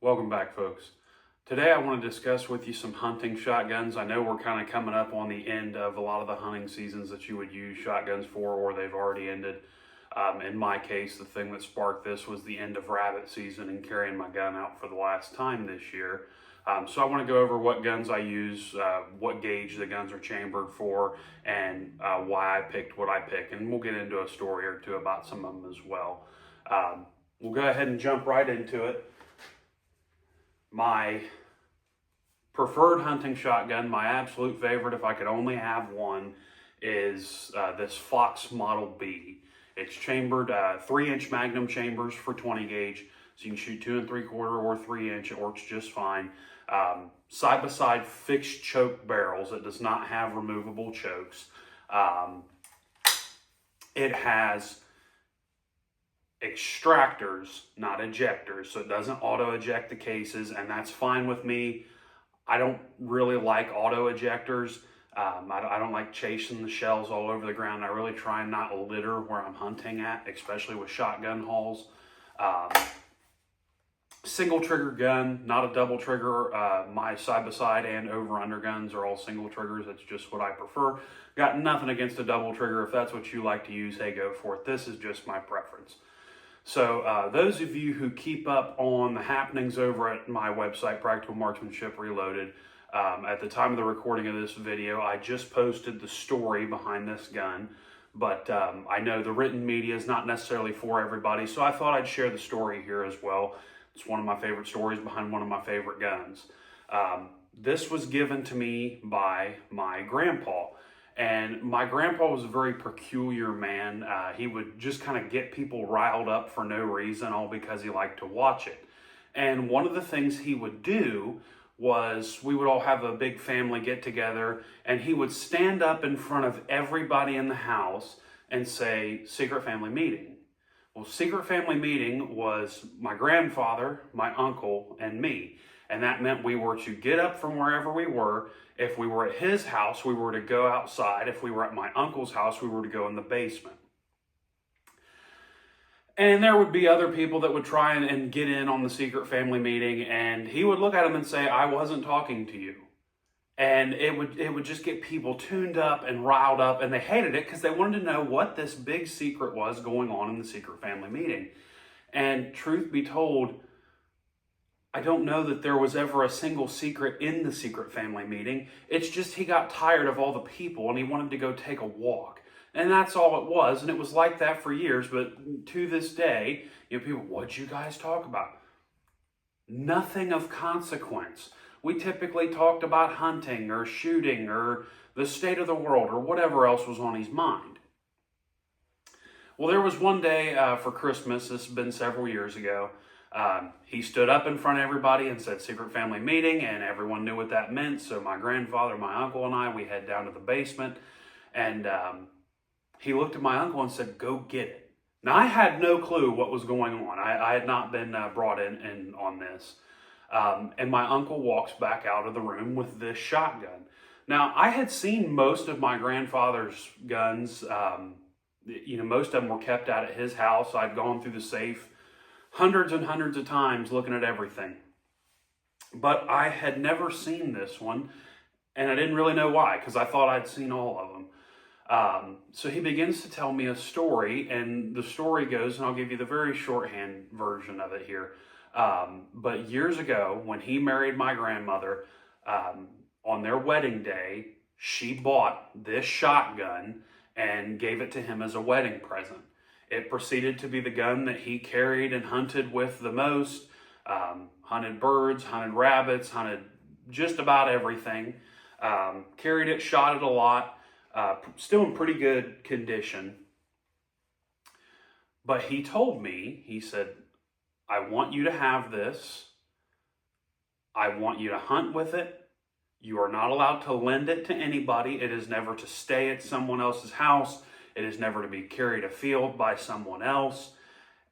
Welcome back, folks. Today I want to discuss with you some hunting shotguns. I know we're kind of coming up on the end of a lot of the hunting seasons that you would use shotguns for, or they've already ended. In my case, the thing that sparked this was the end of rabbit season and carrying my gun out for the last time this year. So I want to go over what guns I use, what gauge the guns are chambered for, and why I picked what I picked. And we'll get into a story or two about some of them as well. We'll go ahead and jump right into it. My preferred hunting shotgun, my absolute favorite if I could only have one, is this Fox Model B. It's chambered 3-inch Magnum chambers for 20 gauge, so you can shoot 2 3/4 or 3-inch. It works just fine. Side-by-side fixed choke barrels. It does not have removable chokes. It has extractors, not ejectors, so it doesn't auto eject the cases, and that's fine with me. I don't really like auto ejectors. I don't like chasing the shells all over the ground. I really try and not litter where I'm hunting at, especially with shotgun hauls. Single trigger gun, not a double trigger. My side-by-side and over-under guns are all single triggers. That's just what I prefer. Got nothing against a double trigger. If that's what you like to use, hey, go for it. This is just my preference. So those of you who keep up on the happenings over at my website, Practical Marksmanship Reloaded, at the time of the recording of this video, I just posted the story behind this gun, but I know the written media is not necessarily for everybody, so I thought I'd share the story here as well. It's one of my favorite stories behind one of my favorite guns. This was given to me by my grandpa. And my grandpa was a very peculiar man. He would just kind of get people riled up for no reason, all because he liked to watch it. And one of the things he would do was we would all have a big family get together, and he would stand up in front of everybody in the house and say, "Secret family meeting." Well, secret family meeting was my grandfather, my uncle, and me. And that meant we were to get up from wherever we were. If we were at his house, we were to go outside. If we were at my uncle's house, we were to go in the basement. And there would be other people that would try and get in on the secret family meeting, and he would look at them and say, "I wasn't talking to you." And it would just get people tuned up and riled up, and they hated it because they wanted to know what this big secret was going on in the secret family meeting. And truth be told, I don't know that there was ever a single secret in the secret family meeting. It's just he got tired of all the people and he wanted to go take a walk. And that's all it was. And it was like that for years. But to this day, people, what'd you guys talk about? Nothing of consequence. We typically talked about hunting or shooting or the state of the world or whatever else was on his mind. Well, there was one day for Christmas, this has been several years ago, he stood up in front of everybody and said secret family meeting, and everyone knew what that meant. So my grandfather, my uncle, and I, we head down to the basement, and he looked at my uncle and said, "Go get it." Now, I had no clue what was going on. I had not been brought in on this. And my uncle walks back out of the room with this shotgun. Now, I had seen most of my grandfather's guns. Most of them were kept out at his house. I'd gone through the safe hundreds and hundreds of times looking at everything. But I had never seen this one, and I didn't really know why, because I thought I'd seen all of them. So he begins to tell me a story, and the story goes, and I'll give you the very shorthand version of it here. But years ago, when he married my grandmother, on their wedding day, she bought this shotgun and gave it to him as a wedding present. It proceeded to be the gun that he carried and hunted with the most. Hunted birds, hunted rabbits, hunted just about everything. Carried it, shot it a lot. Still in pretty good condition. But he told me, he said, "I want you to have this. I want you to hunt with it. You are not allowed to lend it to anybody. It is never to stay at someone else's house. It is never to be carried afield by someone else.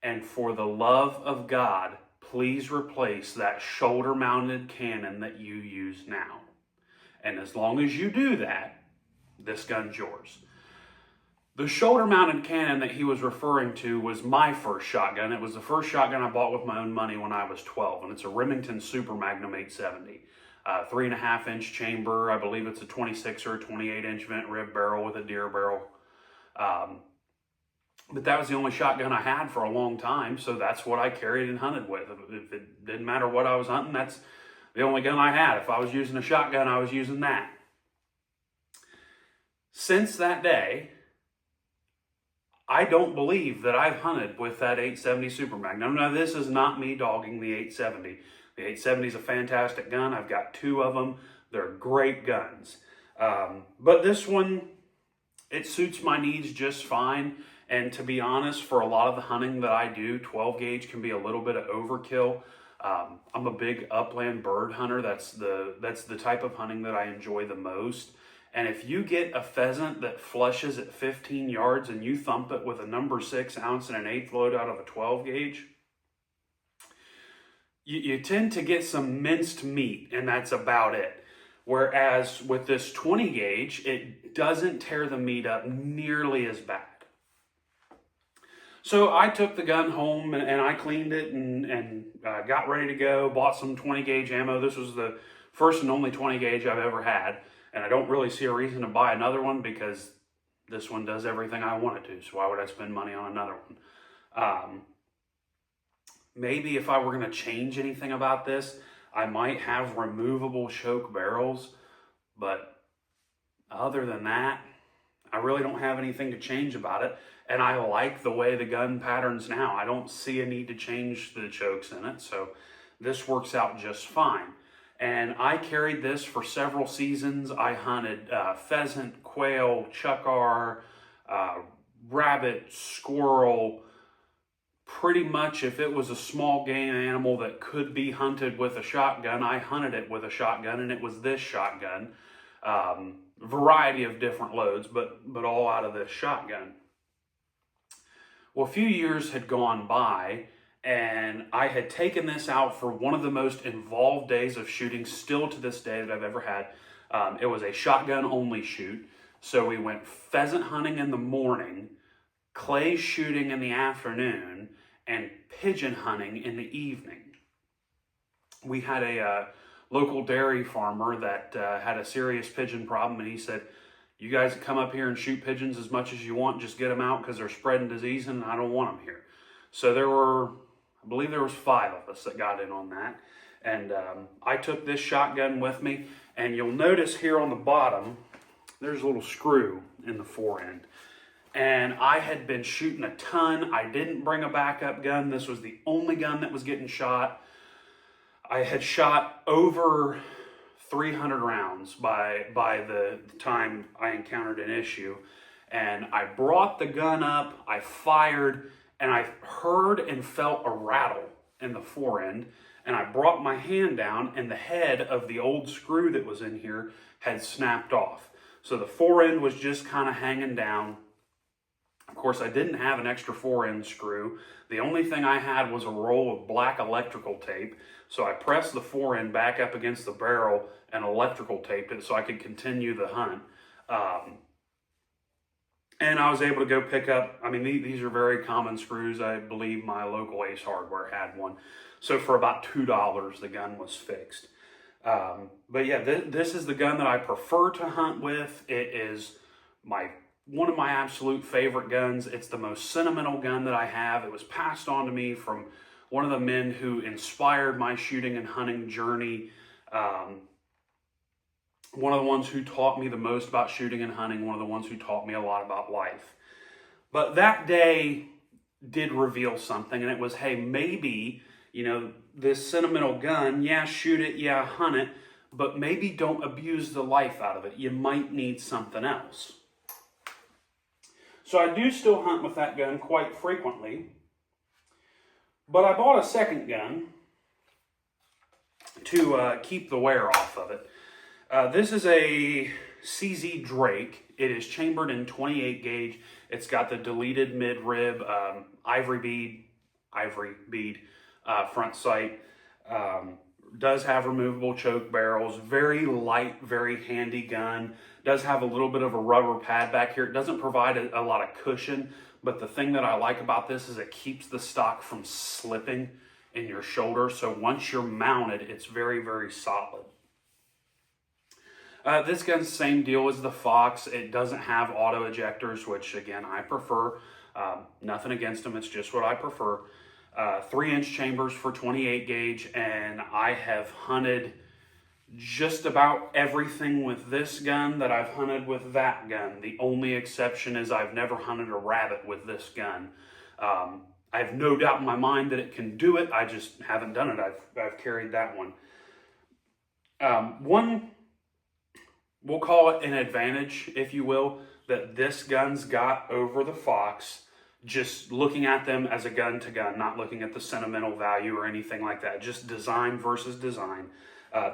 And for the love of God, please replace that shoulder-mounted cannon that you use now. And as long as you do that, this gun's yours." The shoulder-mounted cannon that he was referring to was my first shotgun. It was the first shotgun I bought with my own money when I was 12, and it's a Remington Super Magnum 870. 3.5-inch chamber. I believe it's a 26 or a 28-inch vent rib barrel with a deer barrel. But that was the only shotgun I had for a long time, so that's what I carried and hunted with. If it didn't matter what I was hunting, that's the only gun I had. If I was using a shotgun, I was using that. Since that day, I don't believe that I've hunted with that 870 Super Magnum. Now, this is not me dogging the 870. The 870 is a fantastic gun. I've got 2 of them. They're great guns. But this one, it suits my needs just fine. And to be honest, for a lot of the hunting that I do, 12 gauge can be a little bit of overkill. I'm a big upland bird hunter. That's the type of hunting that I enjoy the most. And if you get a pheasant that flushes at 15 yards and you thump it with a number 6 ounce and an 1/8 load out of a 12 gauge, you tend to get some minced meat, and that's about it. Whereas with this 20 gauge, it doesn't tear the meat up nearly as bad. So I took the gun home and I cleaned it and got ready to go, bought some 20 gauge ammo. This was the first and only 20 gauge I've ever had. And I don't really see a reason to buy another one because this one does everything I want it to. So why would I spend money on another one? Maybe if I were going to change anything about this, I might have removable choke barrels. But other than that, I really don't have anything to change about it. And I like the way the gun patterns now. I don't see a need to change the chokes in it. So this works out just fine. And I carried this for several seasons. I hunted pheasant, quail, chukar, rabbit, squirrel. Pretty much if it was a small game animal that could be hunted with a shotgun, I hunted it with a shotgun, and it was this shotgun. Variety of different loads, but all out of this shotgun. Well, a few years had gone by, and I had taken this out for one of the most involved days of shooting, still to this day, that I've ever had. It was a shotgun only shoot. So we went pheasant hunting in the morning, clay shooting in the afternoon, and pigeon hunting in the evening. We had a local dairy farmer that had a serious pigeon problem, and he said, "You guys come up here and shoot pigeons as much as you want, just get them out because they're spreading disease and I don't want them here." So I believe there was 5 of us that got in on that. And I took this shotgun with me, and you'll notice here on the bottom, there's a little screw in the forend. And I had been shooting a ton. I didn't bring a backup gun. This was the only gun that was getting shot. I had shot over 300 rounds by the time I encountered an issue. And I brought the gun up, I fired, and I heard and felt a rattle in the forend. And I brought my hand down, and the head of the old screw that was in here had snapped off. So the forend was just kind of hanging down. Of course, I didn't have an extra forend screw. The only thing I had was a roll of black electrical tape. So I pressed the forend back up against the barrel and electrical taped it so I could continue the hunt. And I was able to go pick up, these are very common screws. I believe my local Ace Hardware had one. So for about $2, the gun was fixed. But yeah, this is the gun that I prefer to hunt with. It is one of my absolute favorite guns. It's the most sentimental gun that I have. It was passed on to me from one of the men who inspired my shooting and hunting journey. One of the ones who taught me the most about shooting and hunting. One of the ones who taught me a lot about life. But that day did reveal something, and it was, hey, maybe, this sentimental gun, yeah, shoot it, yeah, hunt it, but maybe don't abuse the life out of it. You might need something else. So I do still hunt with that gun quite frequently, but I bought a second gun to keep the wear off of it. This is a CZ Drake. It is chambered in 28 gauge. It's got the deleted mid-rib ivory bead front sight. does have removable choke barrels, very light, very handy gun. Does have a little bit of a rubber pad back here. It doesn't provide a lot of cushion, but the thing that I like about this is it keeps the stock from slipping in your shoulder. So once you're mounted, it's very, very solid. This gun's the same deal as the Fox. It doesn't have auto ejectors, which again, I prefer. Nothing against them, it's just what I prefer. 3-inch chambers for 28 gauge, and I have hunted just about everything with this gun that I've hunted with that gun. The only exception is I've never hunted a rabbit with this gun. I have no doubt in my mind that it can do it. I just haven't done it. I've carried that one. We'll call it an advantage, if you will, that this gun's got over the Fox, just looking at them as a gun to gun, not looking at the sentimental value or anything like that, just design versus design.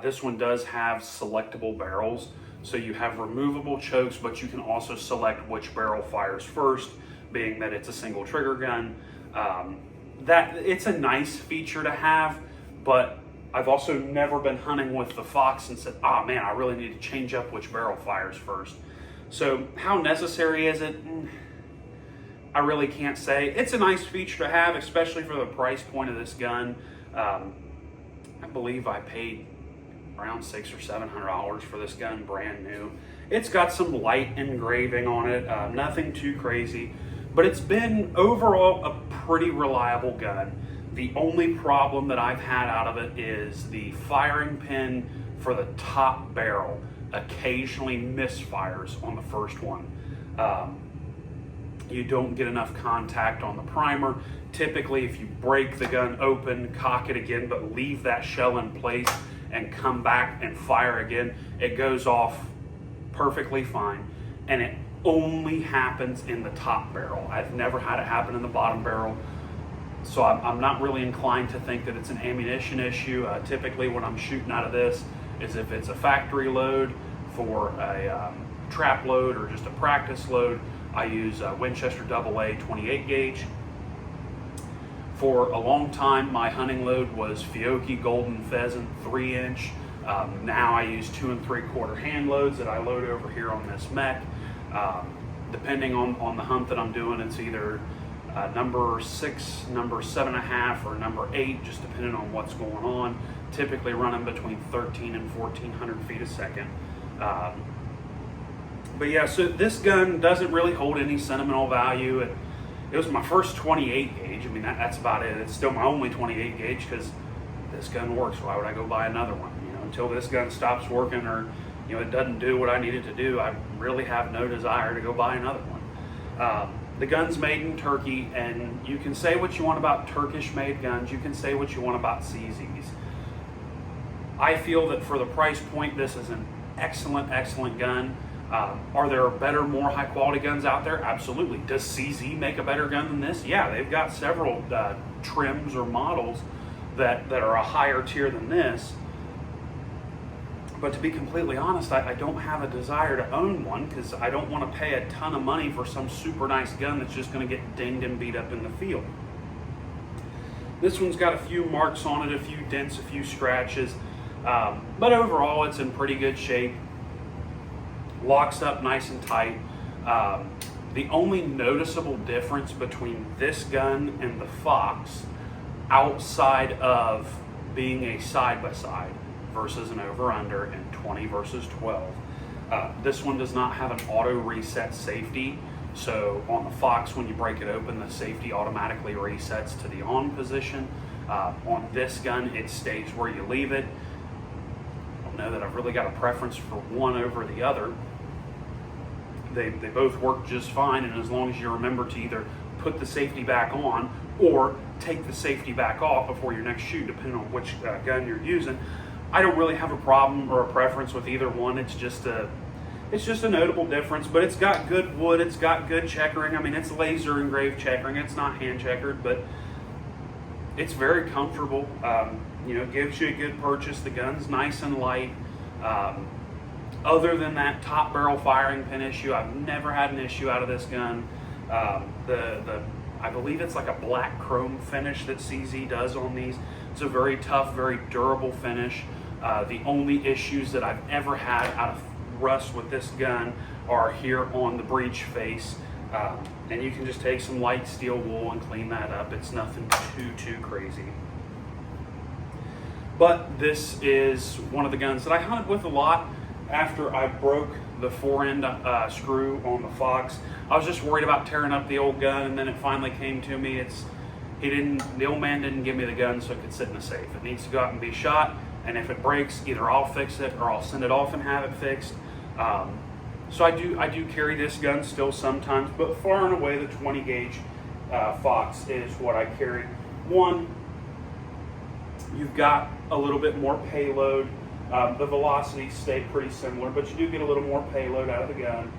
This one does have selectable barrels, so you have removable chokes, but you can also select which barrel fires first, being that it's a single trigger gun. That it's a nice feature to have, but I've also never been hunting with the Fox and said, oh man, I really need to change up which barrel fires first. So how necessary is it? I really can't say. It's a nice feature to have, especially for the price point of this gun. I believe I paid around $600 or $700 for this gun, brand new. It's got some light engraving on it, nothing too crazy, but it's been overall a pretty reliable gun. The only problem that I've had out of it is the firing pin for the top barrel occasionally misfires on the first one. You don't get enough contact on the primer. Typically, if you break the gun open, cock it again, but leave that shell in place and come back and fire again, it goes off perfectly fine. And it only happens in the top barrel. I've never had it happen in the bottom barrel. So I'm not really inclined to think that it's an ammunition issue. Typically when I'm shooting out of this is if it's a factory load for a trap load or just a practice load, I use Winchester AA 28 gauge. For a long time, my hunting load was Fiocchi Golden Pheasant 3-inch. Now I use 2 3/4 hand loads that I load over here on this mech. Depending on the hunt that I'm doing, it's either number 6, number 7.5, or number 8, just depending on what's going on. Typically running between 13 and 1400 feet a second. But yeah, so this gun doesn't really hold any sentimental value. It was my first 28 gauge. I mean, that's about it. It's still my only 28 gauge because this gun works. Why would I go buy another one? You know, until this gun stops working or it doesn't do what I need it to do, I really have no desire to go buy another one. The gun's made in Turkey, and you can say what you want about Turkish-made guns. You can say what you want about CZs. I feel that for the price point, this is an excellent, excellent gun. Are there better, more high-quality guns out there? Absolutely. Does CZ make a better gun than this? Yeah, they've got several trims or models that are a higher tier than this. But to be completely honest, I don't have a desire to own one because I don't want to pay a ton of money for some super nice gun that's just going to get dinged and beat up in the field. This one's got a few marks on it, a few dents, a few scratches, but overall it's in pretty good shape. Locks up nice and tight. The only noticeable difference between this gun and the Fox, outside of being a side-by-side versus an over-under and 20 versus 12, this one does not have an auto reset safety. So on the Fox, when you break it open, the safety automatically resets to the on position. On this gun, it stays where you leave it. I don't know that I've really got a preference for one over the other. They both work just fine, and as long as you remember to either put the safety back on or take the safety back off before your next shoot, depending on which gun you're using, I don't really have a problem or a preference with either one. It's just a notable difference, but it's got good wood, it's got good checkering. I mean, it's laser engraved checkering, it's not hand checkered, but it's very comfortable. It gives you a good purchase. The gun's nice and light. Other than that top barrel firing pin issue, I've never had an issue out of this gun. I believe it's like a black chrome finish that CZ does on these, It's a very tough, very durable finish. The only issues that I've ever had out of rust with this gun are here on the breech face. And you can just take some light steel wool and clean that up. It's nothing too crazy. But this is one of the guns that I hunted with a lot after I broke the fore-end screw on the Fox. I was just worried about tearing up the old gun, and then it finally came to me. The old man didn't give me the gun so it could sit in a safe. It needs to go out and be shot, and if it breaks, either I'll fix it or I'll send it off and have it fixed. So I do carry this gun still sometimes, but far and away the 20 gauge Fox is what I carry. One, you've got a little bit more payload. The velocities stay pretty similar, but you do get a little more payload out of the gun.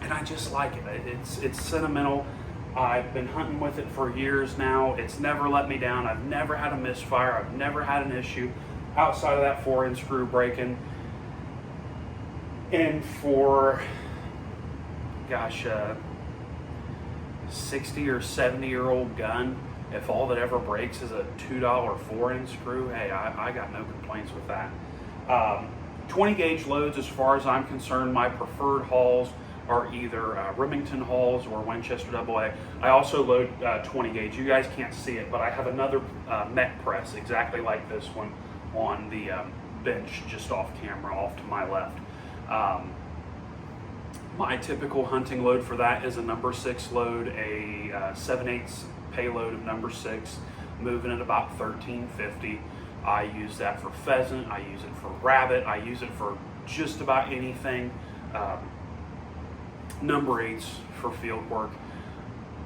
And I just like it. It's sentimental. I've been hunting with it for years now. It's never let me down. I've never had a misfire. I've never had an issue outside of that fore-end screw breaking. And for, gosh, 60 or 70-year-old gun, if all that ever breaks is a $2 fore-end screw, hey, I got no complaints with that. 20 gauge loads, as far as I'm concerned, my preferred hauls are either Remington hauls or Winchester AA. I also load 20 gauge. You guys can't see it, but I have another mech press exactly like this one on the bench just off camera, off to my left. My typical hunting load for that is a number 6 load, a 7/8 payload of number 6, moving at about 1350. I use that for pheasant, I use it for rabbit, I use it for just about anything. Number 8s for field work.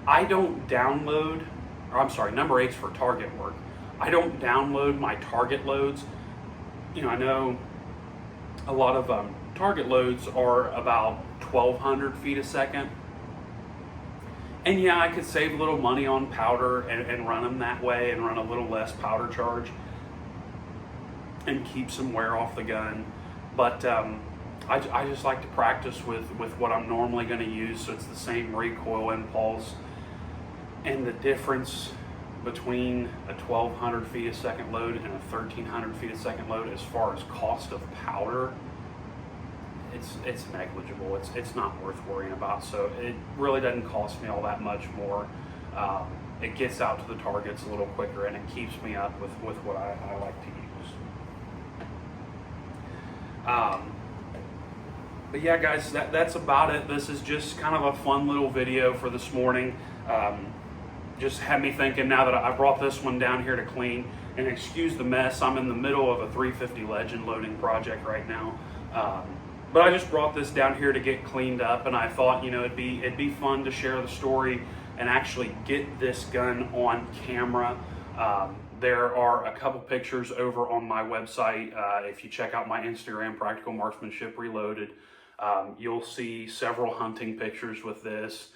I don't download, or I'm sorry, number 8s for target work. I don't download my target loads. You know, I know a lot of target loads are about 1,200 feet a second. And yeah, I could save a little money on powder and run them that way and run a little less powder charge and keep some wear off the gun. But I just like to practice with what I'm normally going to use, so it's the same recoil impulse. And the difference between a 1,200 feet a second load and a 1,300 feet a second load as far as cost of powder, it's negligible. It's not worth worrying about. So it really doesn't cost me all that much more. It gets out to the targets a little quicker, and it keeps me up with what I like to use. But yeah, guys, that's about it. This is just kind of a fun little video for this morning. Just had me thinking now that I brought this one down here to clean, and excuse the mess. I'm in the middle of a 350 Legend loading project right now. But I just brought this down here to get cleaned up, and I thought, you know, it'd be fun to share the story and actually get this gun on camera. There are a couple pictures over on my website. If you check out my Instagram, Practical Marksmanship Reloaded, you'll see several hunting pictures with this,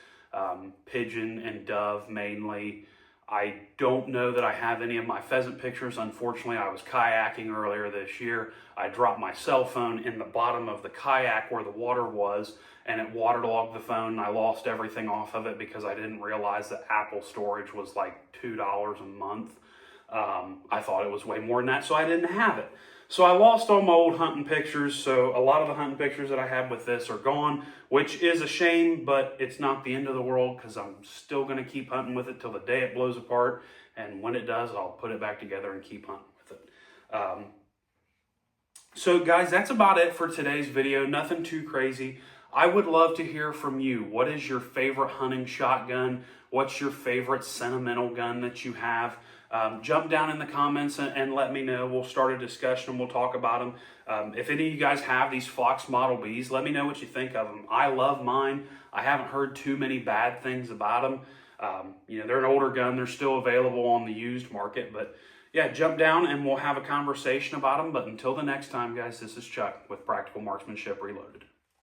pigeon and dove mainly. I don't know that I have any of my pheasant pictures. Unfortunately, I was kayaking earlier this year. I dropped my cell phone in the bottom of the kayak where the water was, and it waterlogged the phone, and I lost everything off of it because I didn't realize that Apple storage was like $2 a month. I thought it was way more than that, so I didn't have it. So I lost all my old hunting pictures, so a lot of the hunting pictures that I had with this are gone, which is a shame, but it's not the end of the world because I'm still going to keep hunting with it till the day it blows apart, and when it does, I'll put it back together and keep hunting with it. So guys, that's about it for today's video. Nothing too crazy. I would love to hear from you. What is your favorite hunting shotgun? What's your favorite sentimental gun that you have? Jump down in the comments and let me know. We'll start a discussion and we'll talk about them. If any of you guys have these Fox Model Bs, let me know what you think of them. I love mine. I haven't heard too many bad things about them. You know, they're an older gun. They're still available on the used market. But yeah, jump down and we'll have a conversation about them. But until the next time, guys, this is Chuck with Practical Marksmanship Reloaded.